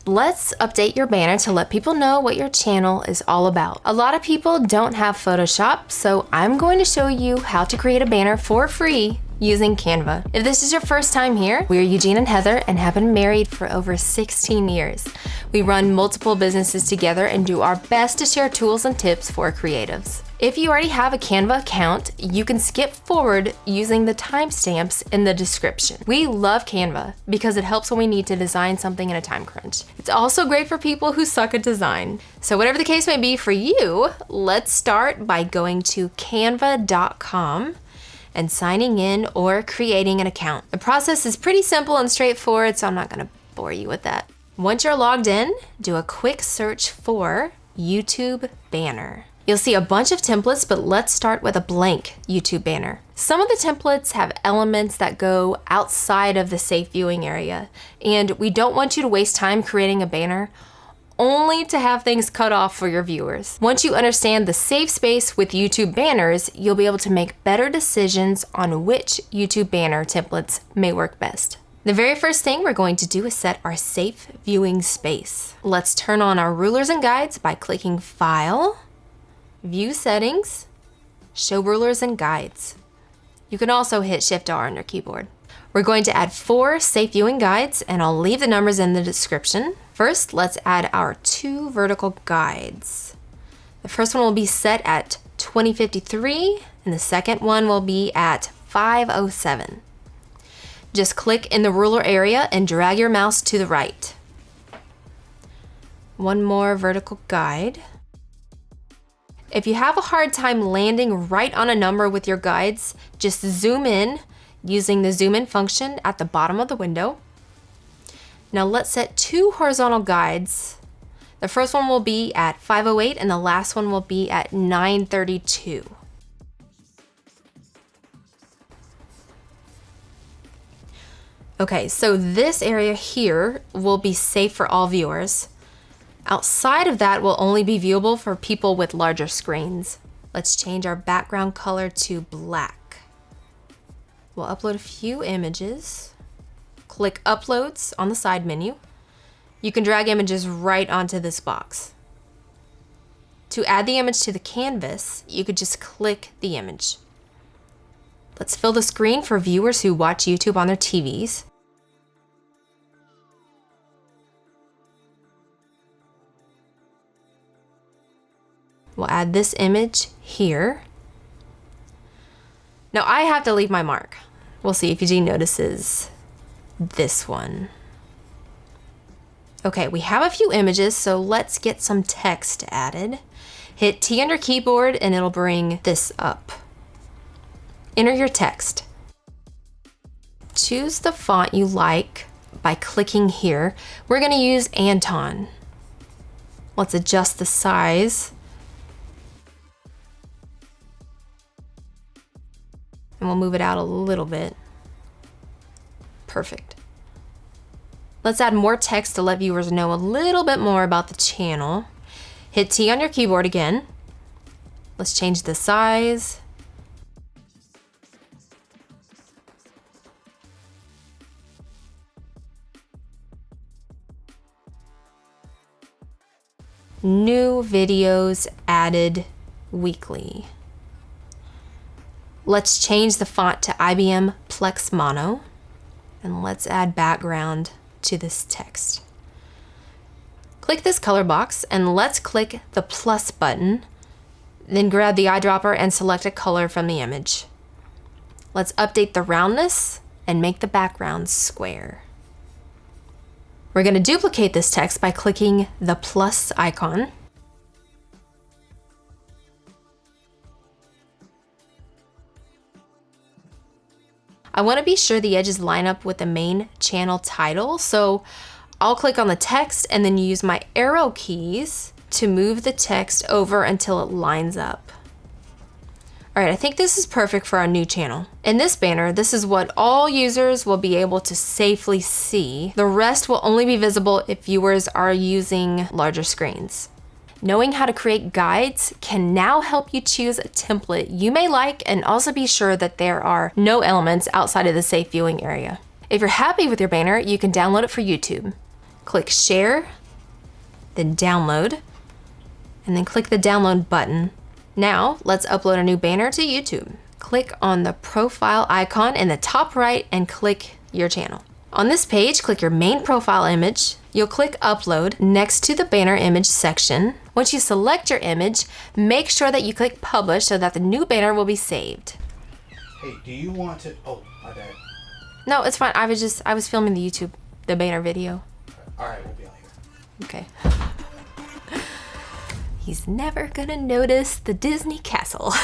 Let's update your banner to let people know what your channel is all about. A lot of people don't have Photoshop, so I'm going to show you how to create a banner for free using Canva. If this is your first time here, we're Eugene and Heather and have been married for over 16 years. We run multiple businesses together and do our best to share tools and tips for creatives. If you already have a Canva account, you can skip forward using the timestamps in the description. We love Canva because it helps when we need to design something in a time crunch. It's also great for people who suck at design. So whatever the case may be for you, let's start by going to canva.com and signing in or creating an account. The process is pretty simple and straightforward, so I'm not gonna bore you with that. Once you're logged in, do a quick search for YouTube banner. You'll see a bunch of templates, but let's start with a blank YouTube banner. Some of the templates have elements that go outside of the safe viewing area, and we don't want you to waste time creating a banner only to have things cut off for your viewers. Once you understand the safe space with YouTube banners, you'll be able to make better decisions on which YouTube banner templates may work best. The very first thing we're going to do is set our safe viewing space. Let's turn on our rulers and guides by clicking File, View Settings, Show Rulers and Guides. You can also hit Shift-R on your keyboard. We're going to add 4 safe viewing guides, and I'll leave the numbers in the description. First, let's add our 2 vertical guides. The first one will be set at 2053, and the second one will be at 507. Just click in the ruler area and drag your mouse to the right. One more vertical guide. If you have a hard time landing right on a number with your guides, just zoom in using the zoom in function at the bottom of the window. Now let's set 2 horizontal guides. The first one will be at 508 and the last one will be at 932. Okay, so this area here will be safe for all viewers. Outside of that will only be viewable for people with larger screens. Let's change our background color to black. We'll upload a few images. Click Uploads on the side menu. You can drag images right onto this box. To add the image to the canvas, you could just click the image. Let's fill the screen for viewers who watch YouTube on their TVs. We'll add this image here. Now I have to leave my mark. We'll see if Eugene notices this one. Okay, we have a few images, so let's get some text added. Hit T on your keyboard and it'll bring this up. Enter your text. Choose the font you like by clicking here. We're gonna use Anton. Let's adjust the size. And we'll move it out a little bit. Perfect. Let's add more text to let viewers know a little bit more about the channel. Hit T on your keyboard again. Let's change the size. New videos added weekly. Let's change the font to IBM Plex Mono, and let's add background to this text. Click this color box and let's click the plus button, then grab the eyedropper and select a color from the image. Let's update the roundness and make the background square. We're going to duplicate this text by clicking the plus icon. I want to be sure the edges line up with the main channel title, so I'll click on the text and then use my arrow keys to move the text over until it lines up. All right, I think this is perfect for our new channel. In this banner, this is what all users will be able to safely see. The rest will only be visible if viewers are using larger screens. Knowing how to create guides can now help you choose a template you may like and also be sure that there are no elements outside of the safe viewing area. If you're happy with your banner, you can download it for YouTube. click share, then download, and then click the download button. Now let's upload a new banner to YouTube. Click on the profile icon in the top right and click your channel. On this page, click your main profile image. You'll click upload next to the banner image section. Once you select your image, make sure that you click publish so that the new banner will be saved. Hey, do you want to, oh, my bad. No, it's fine. I was filming the banner video. All right, we'll be out here. Okay. He's never gonna notice the Disney castle.